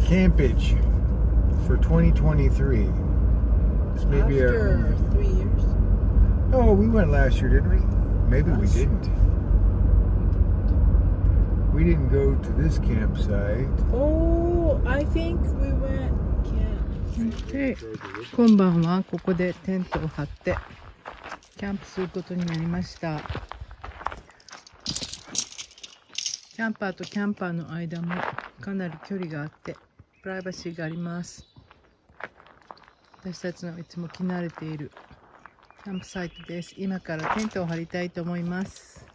campage for 2023. It's maybe After 3 years. Oh, we went last year, didn't we? Maybe we didn't. We didn't go to this campsite. Oh, I think we went camp. で、今晩はここでテントを張ってキャンプすることになりました。キャンパーとキャンパーの間もかなり距離があってプライバシーがあります。私たちのいつも来慣れているキャンプサイトです。今からテントを張りたいと思います。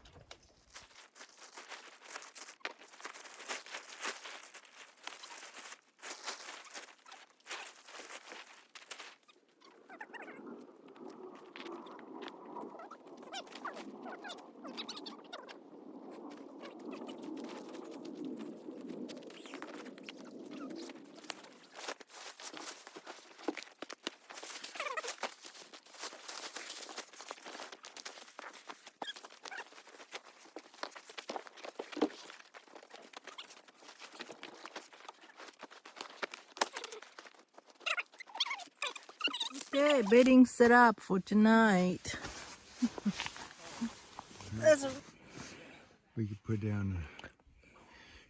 Okay, bedding set up for tonight. We could put down,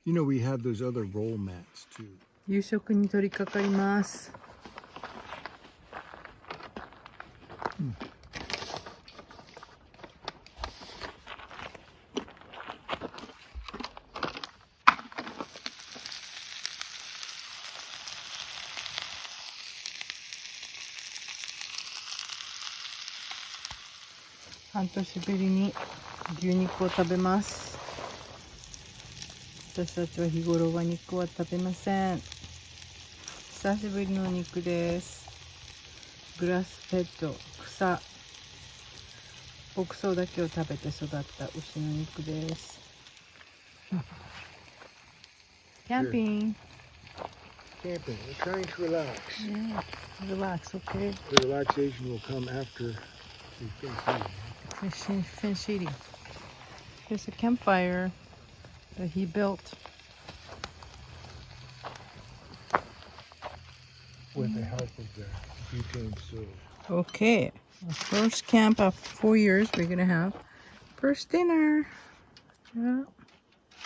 you know, we have those other roll mats too. 夕食に取り掛かります。半年ぶりに牛肉を食べます。私たちは日頃は肉は食べません。久しぶりの肉です。グラスフェッド、草、牧草だけを食べて育った牛の肉です。キャンピング。Camping. We're trying to relax. Yeah, relax, okay? The relaxation will come after we finish eating. Finish eating. Here's a campfire that he built. With the help of the butane stove. Okay, our first camp after 4 years. We're gonna have first dinner. Yeah,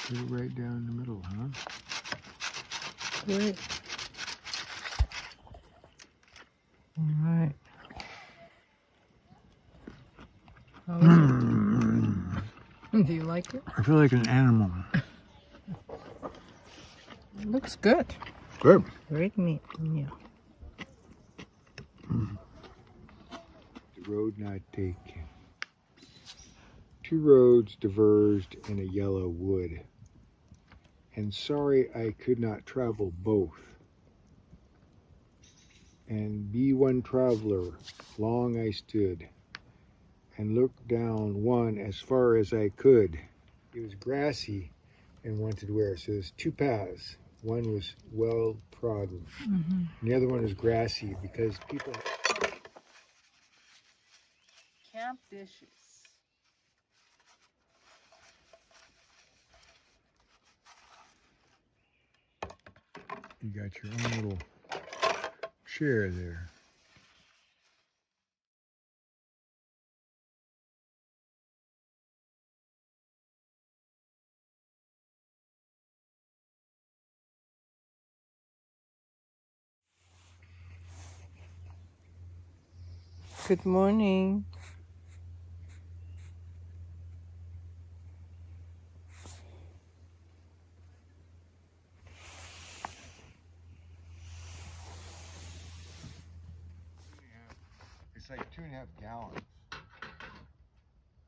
Put it right down in the middle, huh? great. All right. How is it? Do you like it? I feel like an animal. It looks good. Good. Great meat. Yeah. The road not taken. 2 roads diverged in a yellow wood, and sorry I could not travel both. And be one traveler, long I stood, and looked down one as far as I could. It was grassy and wanted wear, so there's 2 paths. One was well trodden, and the other one was grassy because people... Camp dishes. You got your own little chair there. Good morning. It's like 2.5 gallons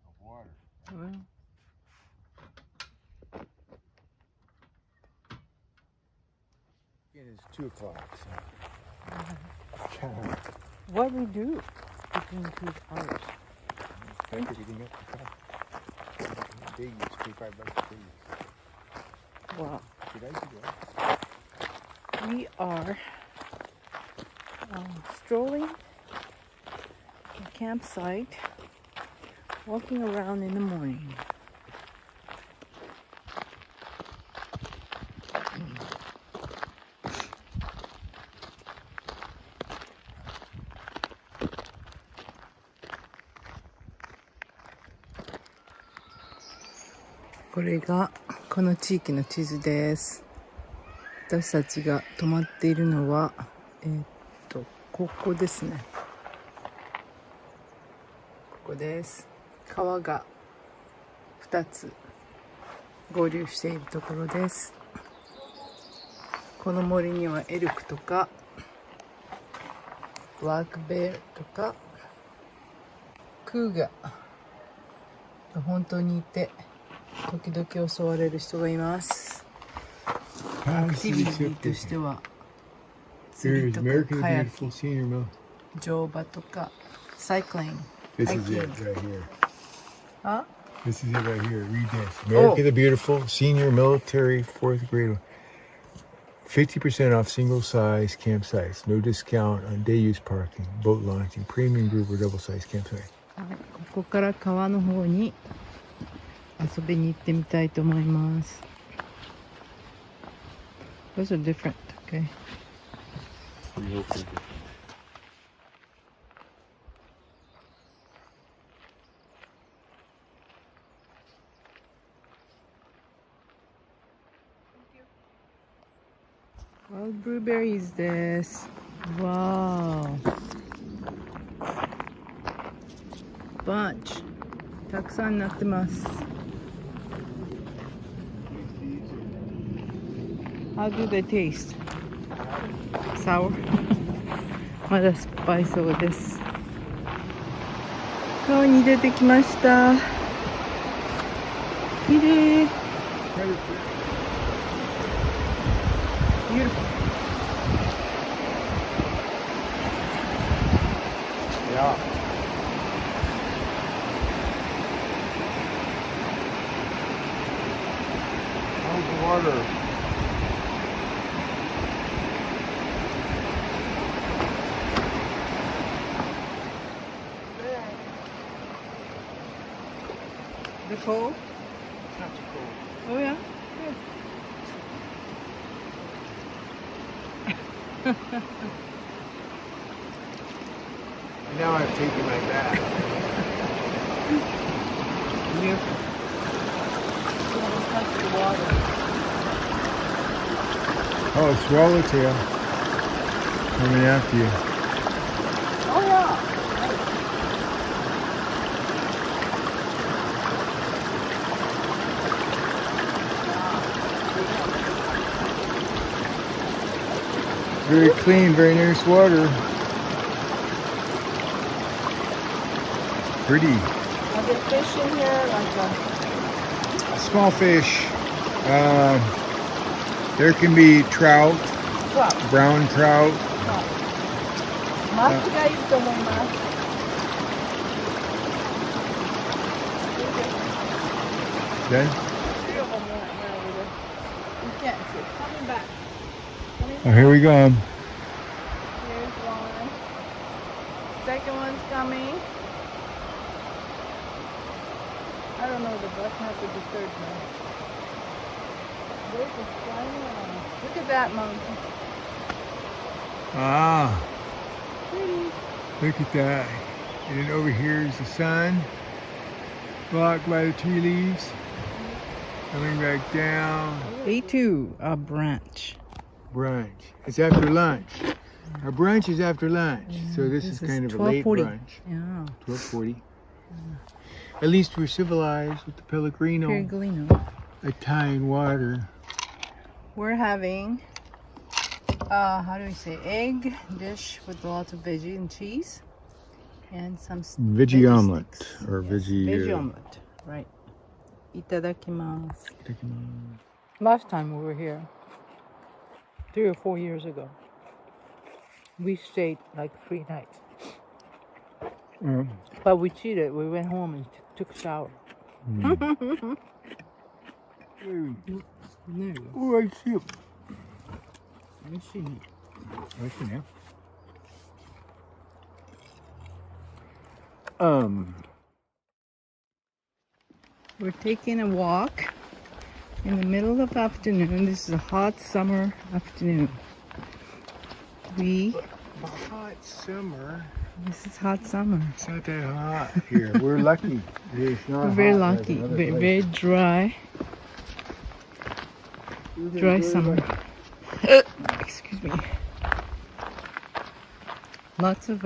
of water. Well, It is 2 o'clock, so... what we do between 2 hours? Thank you. You can get the cup. Big, it's $25 a piece. Wow. Should I do that? We are strolling the campsite, walking around in the morning. これがこの地域の地図です。私たちが泊まっているのはここですね。ここです。川が2つ合流しているところです。この森にはエルクとかブラックベアとかクーガが本当にいて、時々襲われる人がいます。アクティビティとしては釣りとかカヤック、乗馬とかサイクリング。This is it right here. Huh? This is it right here. Read this. America the Beautiful, senior military, 4th grade. 50% off single-size campsites. No discount on day-use parking, boat launching, premium group or double-size campsite. ここから川の方に遊びに行ってみたいと思います。Those are different, okay? Wild blueberries です。わー。brunch たくさんなってます。How do they taste? Sour? まだ酸っぱいそうです。川に出てきました。きれい。Beautiful. Yeah. How's the water? The cold? Not too cold. Oh yeah? Now I've taken my bath. Beautiful. Don't touch the water. Oh, swallowtail coming after you. Oh yeah. Very clean, very nice water. Pretty. Are there fish in here? Small fish. There can be trout, brown trout. マスがいると思います。Then? Oh, here we go. Here's one. Second one's coming. I don't know, the buck have to be third one. There's a flying one. Look at that mountain. Ah, Pretty. look at that. And then over here is the sun, blocked by the tree leaves. Coming back down. Day 2, a brunch. Brunch. It's after lunch. Our brunch is after lunch. So this is kind of a late 12:40. brunch. Yeah. 12:40. At least we're civilized with the Pellegrino. Pellegrino. Italian water. We're having, how do we say, egg dish with a lot of veggie and cheese. And some Veggie omelet. sticks. Or Yes, veggie... veggie omelet, right. Itadakimasu. Last time we were here, 3 or 4 years ago, we stayed like 3 nights. But we cheated. We went home and took a shower. Oh, I see it. I see it. I see now. We're taking a walk in the middle of afternoon. This is a hot summer afternoon. We A hot summer. This is hot summer. It's not that hot here. We're lucky. It's not We're very hot like lucky. other Very, places. very dry. We've been Dry very summer. lucky. Excuse me. Lots of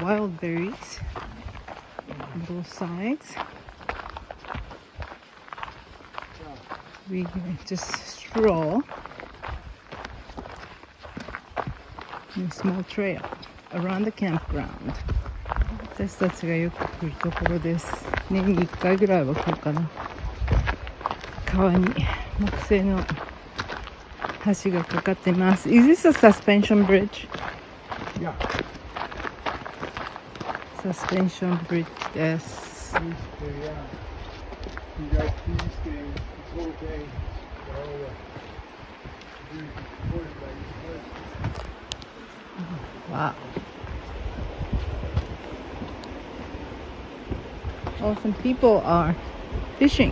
wild berries on both sides. We just stroll in a small trail around the campground. 私たちがよく来るところです。年に1回ぐらいは来るかな。川に木製の橋がかかっています。Is this a suspension bridge? Yeah. Suspension bridge です。Yeah. You got these things, this whole thing, all the supported by these places. Wow. Oh, some people are fishing.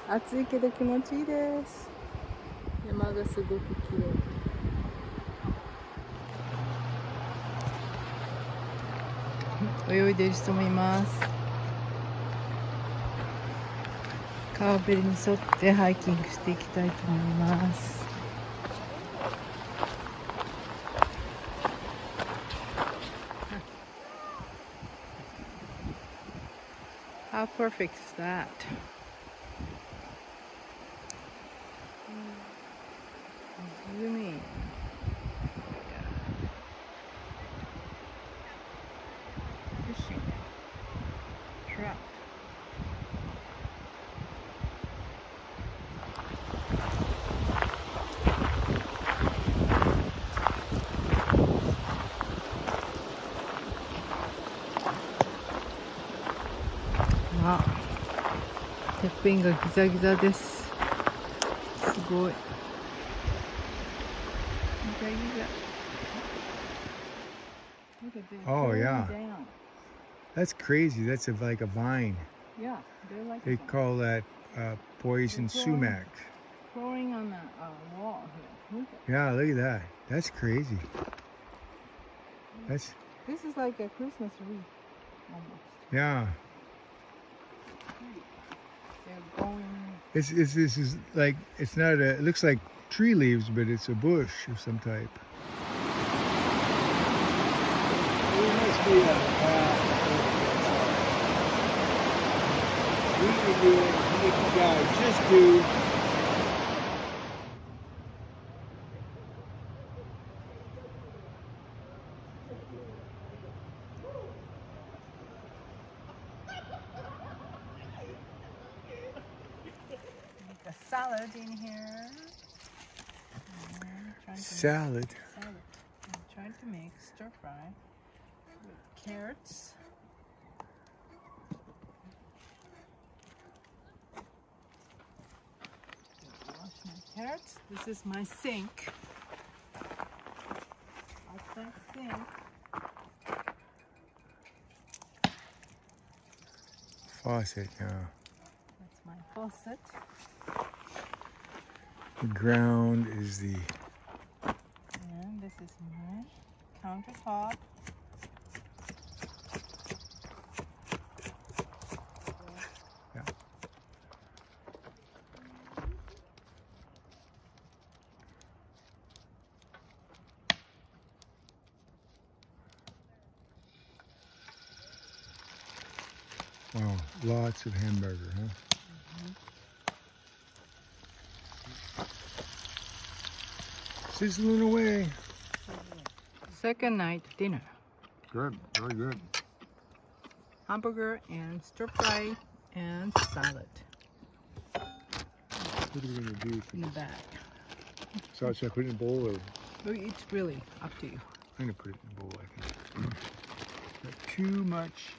It's 暑いけど気持ちいいです。山がすごく綺麗。泳いでいる人もいます。川べりに沿ってハイキングしていきたいと思います。How perfect is that? Zooming. Fishing. Trout. Wow. てっぺんがギザギザです。すごい。Oh, yeah. That's crazy. That's like a vine. Yeah, they're like They call that poison They're sumac. growing on the wall here. Look at Yeah, look at that. That's crazy. That's, this is like a Christmas wreath almost. yeah. They're going. This is like, it's not a, it looks like tree leaves, but it's a bush of some type. There must be a we could do it, if you guys just do. Make a salad in here. Salad. I'm trying to make stir fry with carrots. Wash my carrots. This is my sink. Outside sink. Faucet, yeah. That's my faucet. The ground is the And this is my countertop. yeah. Wow, lots of hamburger, huh? Sizzling away. Second night dinner. Good, very good. Hamburger and stir fry and salad What are we gonna do? in the bag. So should I put it in a bowl or? It's really up to you. I'm gonna put it in a bowl, I think. Got too much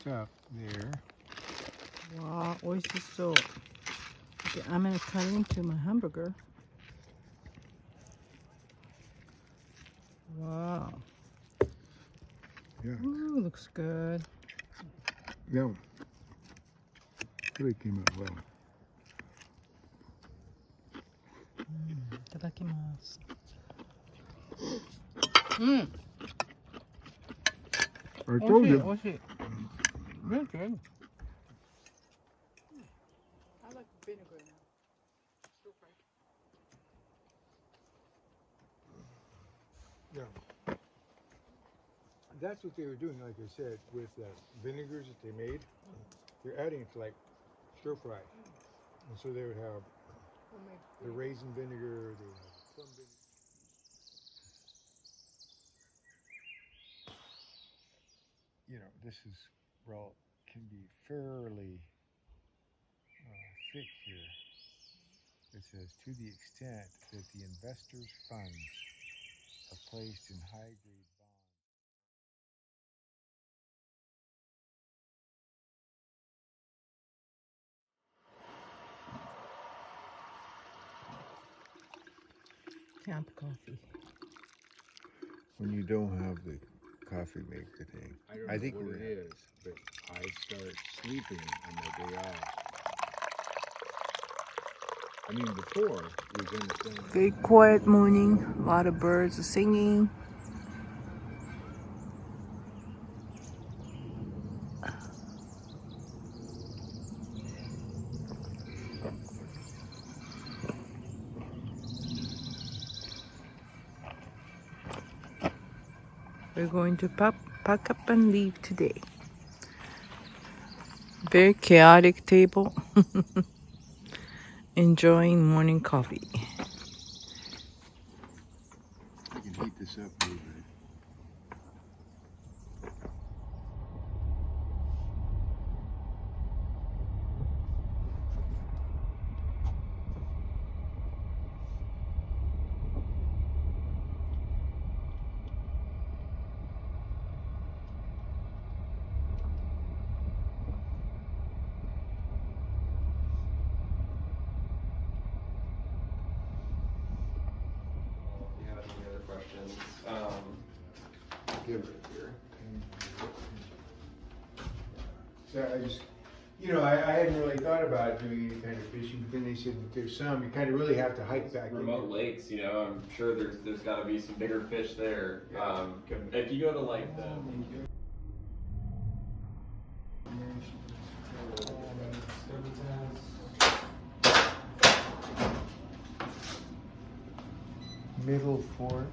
stuff there. わあ、美味しそう。Okay, I'm gonna cut into my hamburger. Wow. Yeah. Ooh, looks good. Yeah. Really came out well. いただきます。うん。 I told you. 美味しい。Very good. I like vinegar now. Yeah. That's what they were doing, like I said, with the vinegars that they made. They're adding it to like stir fry. And so they would have the raisin vinegar, the plum vinegar. You know, this is, well, can be fairly thick here. It says, to the extent that the investor's funds are placed in high-grade bonds. Camp coffee. When you don't have the coffee maker thing. I think what it is, but I start sleeping on my day off. I mean, before, we was understanding. Very quiet morning. A lot of birds singing. We're going to pack up and leave today. Very chaotic table. Enjoying morning coffee. You can heat this up a little bit. If you have any other questions, Give it here. So I just, you know, I hadn't really thought about doing any kind of fishing, but then they said that there's some, you kind of really have to hike back in. remote lakes, you know, I'm sure there's got to be some bigger fish there. If you go to like the Middle Fork.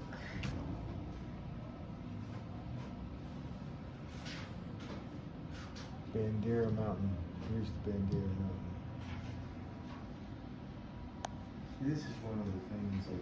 Bandera Mountain. Here's the Bandera Mountain. This is one of the things that